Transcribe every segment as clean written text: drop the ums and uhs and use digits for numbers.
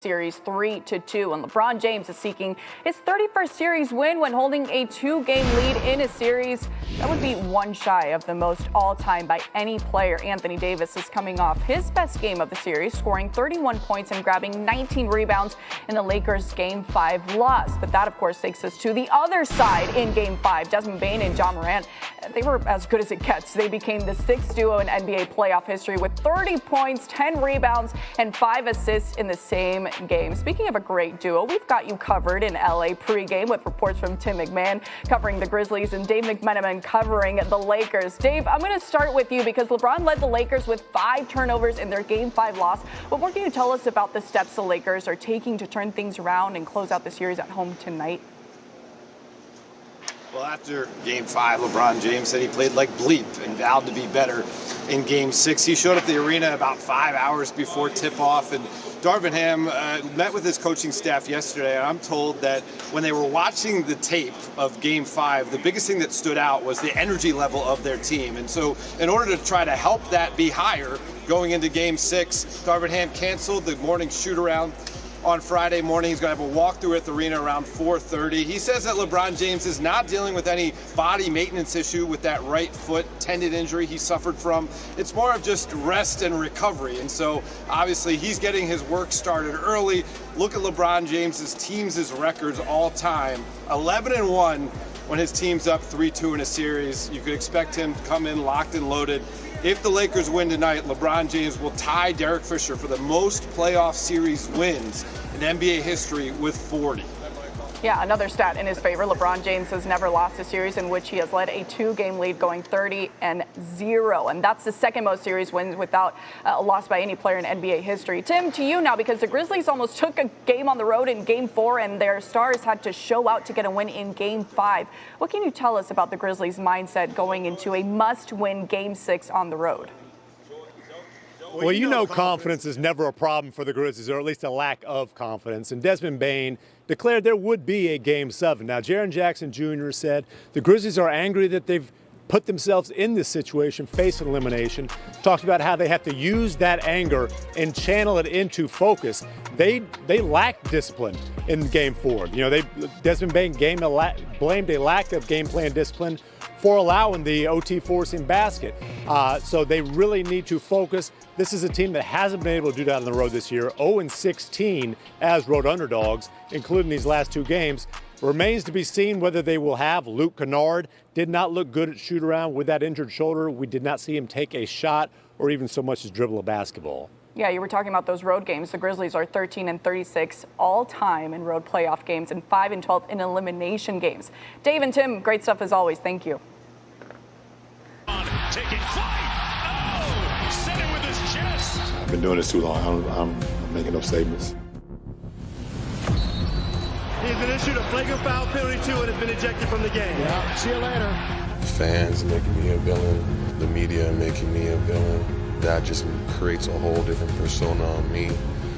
Series 3-2, and LeBron James is seeking his 31st series win when holding a 2-game lead in a series that would be one shy of the most all-time by any player. Anthony Davis is coming off his best game of the series, scoring 31 points and grabbing 19 rebounds in the Lakers' Game 5 loss. But that, of course, takes us to the other side in Game 5. Desmond Bane and Ja Morant, they were as good as it gets. They became the sixth duo in NBA playoff history with 30 points, 10 rebounds, and 5 assists in the same game. Speaking of a great duo, we've got you covered in LA pregame with reports from Tim McMahon covering the Grizzlies and Dave McMenamin covering the Lakers. Dave, I'm going to start with you because LeBron led the Lakers with 5 turnovers in their Game 5 loss. But what can you tell us about the steps the Lakers are taking to turn things around and close out the series at home tonight? Well, after Game 5, LeBron James said he played like bleep and vowed to be better in Game 6. He showed up at the arena about 5 hours before tip-off, and Darvin Ham met with his coaching staff yesterday, and I'm told that when they were watching the tape of Game 5, the biggest thing that stood out was the energy level of their team. And so in order to try to help that be higher going into Game 6, Darvin Ham canceled the morning shoot-around on Friday morning. He's going to have a walkthrough at the arena around 4:30. He says that LeBron James is not dealing with any body maintenance issue with that right foot tendon injury he suffered from. It's more of just rest and recovery. And so obviously he's getting his work started early. Look at LeBron James's teams' records all time. 11-1 when his team's up 3-2 in a series. You could expect him to come in locked and loaded. If the Lakers win tonight, LeBron James will tie Derek Fisher for the most playoff series wins in NBA history with 40. Yeah, another stat in his favor. LeBron James has never lost a series in which he has led a 2-game lead going 30-0. And that's the second most series wins without a loss by any player in NBA history. Tim, to you now, because the Grizzlies almost took a game on the road in Game 4 and their stars had to show out to get a win in Game 5. What can you tell us about the Grizzlies' mindset going into a must-win Game 6 on the road? Well, you know confidence is never a problem for the Grizzlies, or at least a lack of confidence. And Desmond Bane declared there would be a Game 7. Now, Jaren Jackson Jr. said the Grizzlies are angry that they've put themselves in this situation, facing elimination. Talked about how they have to use that anger and channel it into focus. They lacked discipline in Game 4. You know, Desmond Bane blamed a lack of game plan discipline for allowing the OT forcing basket. So they really need to focus. This is a team that hasn't been able to do that on the road this year. 0-16 as road underdogs, including these last 2 games. Remains to be seen whether they will have Luke Kennard. Did not look good at shoot-around with that injured shoulder. We did not see him take a shot or even so much as dribble a basketball. Yeah, you were talking about those road games. The Grizzlies are 13-36 all-time in road playoff games and 5-12 in elimination games. Dave and Tim, great stuff as always. Thank you. Taking flight. Oh, set it with his chest. I've been doing this too long. I'm making no statements. He's been issued a flagrant foul penalty too and has been ejected from the game. Yeah, see you later. Fans making me a villain, the media making me a villain. That just creates a whole different persona on me.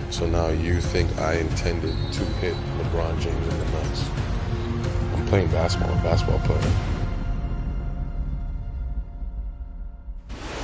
So now you think I intended to hit LeBron James in the nuts. I'm playing basketball, I'm a basketball player.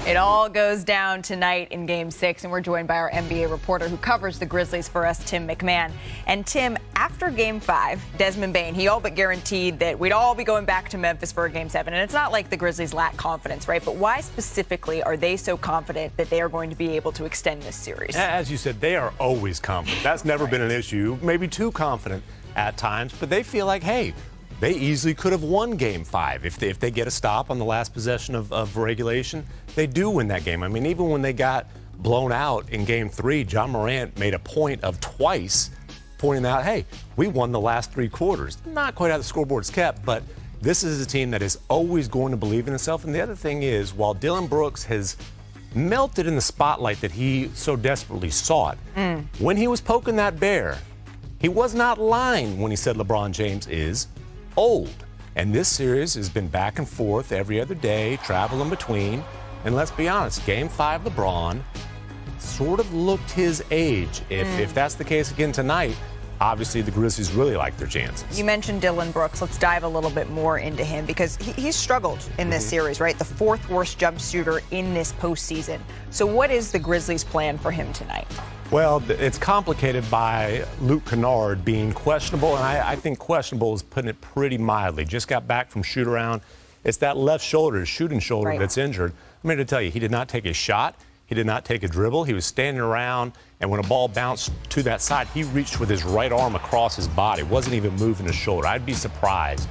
It all goes down tonight in Game 6, and we're joined by our NBA reporter who covers the Grizzlies for us, Tim McMahon. And Tim, after Game 5, Desmond Bane, he all but guaranteed that we'd all be going back to Memphis for a Game 7. And it's not like the Grizzlies lack confidence, right? But why specifically are they so confident that they are going to be able to extend this series? As you said, they are always confident. That's never been an issue. Maybe too confident at times, but they feel like, hey, they easily could have won Game 5. If they get a stop on the last possession of regulation, they do win that game. I mean, even when they got blown out in Game 3, Ja Morant made a point of twice pointing out, hey, we won the last 3 quarters. Not quite how the scoreboard's kept, but this is a team that is always going to believe in itself. And the other thing is, while Dillon Brooks has melted in the spotlight that he so desperately sought, when he was poking that bear, he was not lying when he said LeBron James is old. And this series has been back and forth every other day, travel in between. And let's be honest, Game 5 LeBron sort of looked his age. If that's the case again tonight, obviously the Grizzlies really like their chances. You mentioned Dillon Brooks. Let's dive a little bit more into him because he's struggled in this series, right? The 4th worst jump shooter in this postseason. So what is the Grizzlies' plan for him tonight? Well, it's complicated by Luke Kennard being questionable, and I think questionable is putting it pretty mildly. Just got back from shoot-around. It's that left shoulder, shooting shoulder, that's injured. I'm here to tell you, he did not take a shot. He did not take a dribble. He was standing around, and when a ball bounced to that side, he reached with his right arm across his body. Wasn't even moving his shoulder. I'd be surprised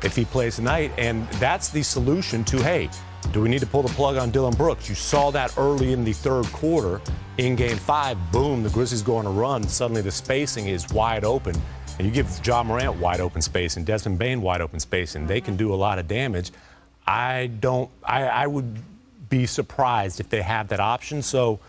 if he plays tonight, and that's the solution to, hey, do we need to pull the plug on Dillon Brooks? You saw that early in the third quarter in Game 5. Boom, the Grizzlies go on a run. Suddenly the spacing is wide open. And you give Ja Morant wide open space and Desmond Bane wide open space, and they can do a lot of damage. I would be surprised if they have that option. So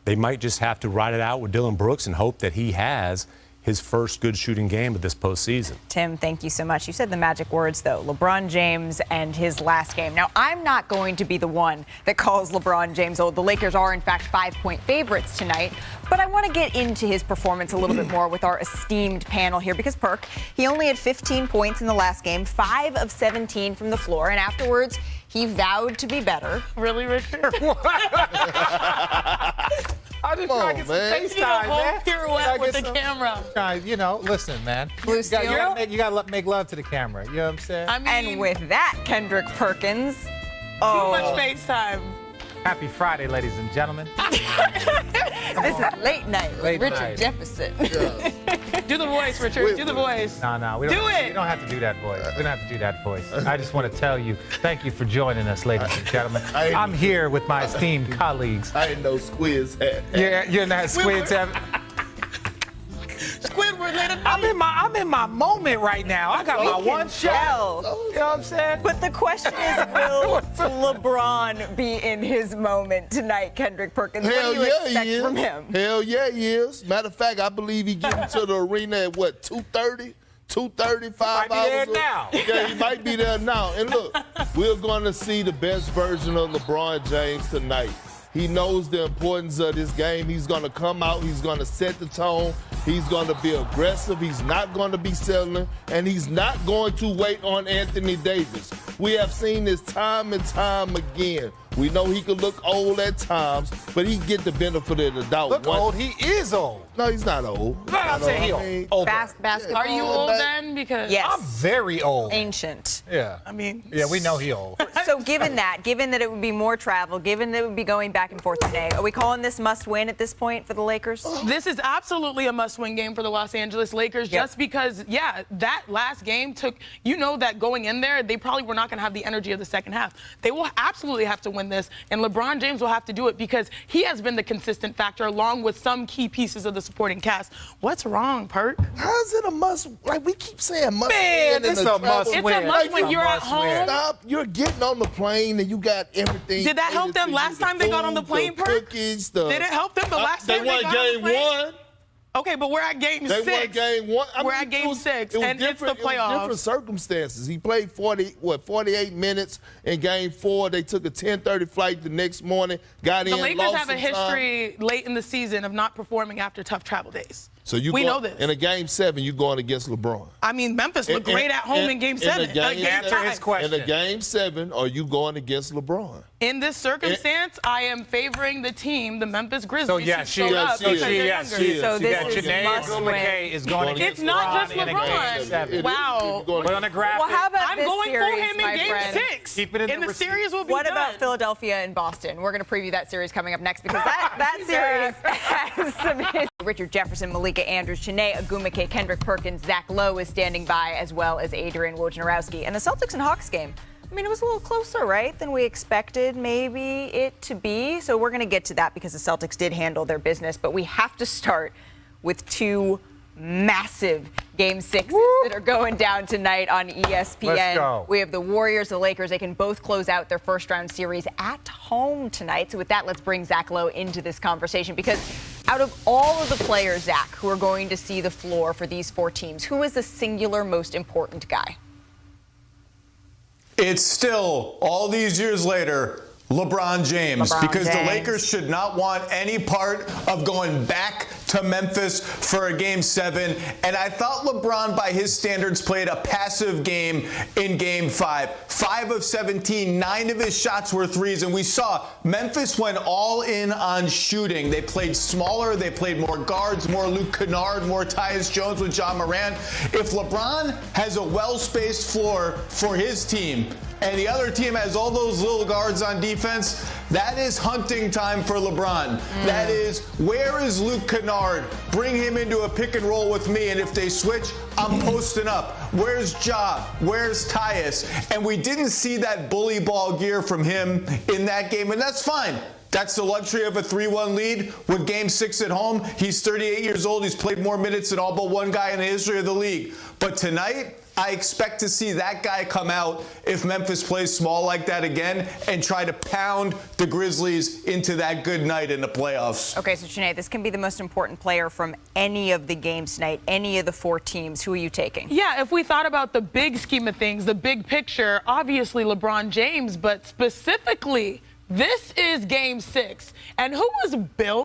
they might just have to ride it out with Dillon Brooks and hope that he has his first good shooting game of this postseason. Tim, thank you so much. You said the magic words, though, LeBron James and his last game. Now, I'm not going to be the one that calls LeBron James old. The Lakers are, in fact, 5-point favorites tonight. But I want to get into his performance a little bit more with our esteemed panel here because Perk, he only had 15 points in the last game, 5 of 17 from the floor, and afterwards he vowed to be better. Really, Richard? I just try to get some FaceTime, man. Pirouette with the camera. Listen, man. Blue You gotta make love to the camera. You know what I'm saying? I mean, And with that, Kendrick Perkins. too much FaceTime. Happy Friday, ladies and gentlemen. This is late night with Late Richard night. Jefferson. Do the voice, Richard. Do the voice. No, we Do don't. it. We don't have to do that voice. We don't have to do that voice. I just want to tell you, thank you for joining us, ladies and gentlemen. I'm here with my esteemed colleagues. I didn't know Squiz had. Yeah, you're not Squid's. Squidward, let him I'm in my moment right now. I got my one shot. Tell. You know what I'm saying? But the question is, will LeBron be in his moment tonight, Kendrick Perkins? Hell what do you yeah, expect he is. from him? Hell yeah, he is. Matter of fact, I believe he getting to the arena at what, 2:30? 2:35 Might be hours. there now. Yeah, he might be there now. And look, we're going to see the best version of LeBron James tonight. He knows the importance of this game. He's going to come out. He's going to set the tone. He's going to be aggressive. He's not going to be settling. And he's not going to wait on Anthony Davis. We have seen this time and time again. We know he could look old at times, but he get the benefit of the doubt. Look old. He is old. No, he's not old. No, I'm saying he old. Basketball. Are you old then? Because Yes. I'm very old. Ancient. Yeah. I mean, Yeah, we know he old. So given that it would be more travel, given that it would be going back and forth today, are we calling this must-win at this point for the Lakers? this is absolutely a must-win game for the Los Angeles Lakers just because, that last game took, that going in there, they probably were not going to have the energy of the second half. They will absolutely have to win this, and LeBron James will have to do it because he has been the consistent factor along with some key pieces of the supporting cast. What's wrong, Perk? How's it a must? Like, we keep saying must Man, win. it's a must It's win. a must when you're at must win. home. Stop. You're getting on the plane and you got everything. Did that help catered them to last you, the time they got on the food, plane, the Perk? cookies, the... Did it help them the last time they won got on the game plane? one. Okay, but we're at game They 6. won game one. We're at game 6, and it's the It was playoffs. different circumstances. He played 48 minutes in game 4. They took a 10:30 flight the next morning, got The in, Lakers lost have a some time. history late in the season of not performing after tough travel days. So we know this. In a game 7, you're going against LeBron. I mean, Memphis looked great at home in game 7. Answer his question. In a game 7, are you going against LeBron? In this circumstance, I am favoring the team, the Memphis Grizzlies. So, yeah, who she showed up is. So, because she, they're yes, younger. she is. So this that is Janae must win. Gumake is going against It's not just LeBron in a game LeBron. 7. Wow. Put on the graphic. Well, how about I'm this going series, for him my in game friend? 6. Keep it in and the the series will be What done. about Philadelphia and Boston? We're going to preview that series coming up next because that series has some history. Richard Jefferson, Malika Andrews, Janae Agumake, Kendrick Perkins, Zach Lowe is standing by, as well as Adrian Wojnarowski. And the Celtics and Hawks game, I mean, it was a little closer, right, than we expected maybe it to be. So we're going to get to that because the Celtics did handle their business. But we have to start with 2 massive Game 6s that are going down tonight on ESPN. Let's go. We have the Warriors, the Lakers. They can both close out their first-round series at home tonight. So with that, let's bring Zach Lowe into this conversation because out of all of the players, Zach, who are going to see the floor for these 4 teams, who is the singular most important guy? It's still, all these years later, LeBron James, because the Lakers should not want any part of going back to Memphis for a Game 7, and I thought LeBron, by his standards, played a passive game in Game 5. 5 of 17, 9 of his shots were threes, and we saw Memphis went all in on shooting. They played smaller, they played more guards, more Luke Kennard, more Tyus Jones with John Morant. If LeBron has a well-spaced floor for his team, and the other team has all those little guards on defense, that is hunting time for LeBron. That is, where is Luke Kennard? Bring him into a pick and roll with me, and if they switch, I'm posting up. Where's Ja? Where's Tyus? And we didn't see that bully ball gear from him in that game, and that's fine. That's the luxury of a 3-1 lead with Game 6 at home. He's 38 years old. He's played more minutes than all but one guy in the history of the league. But tonight, I expect to see that guy come out if Memphis plays small like that again and try to pound the Grizzlies into that good night in the playoffs. Okay, so Sinead, this can be the most important player from any of the games tonight, any of the 4 teams. Who are you taking? Yeah, if we thought about the big scheme of things, the big picture, obviously LeBron James, but specifically, this is Game 6. And who was built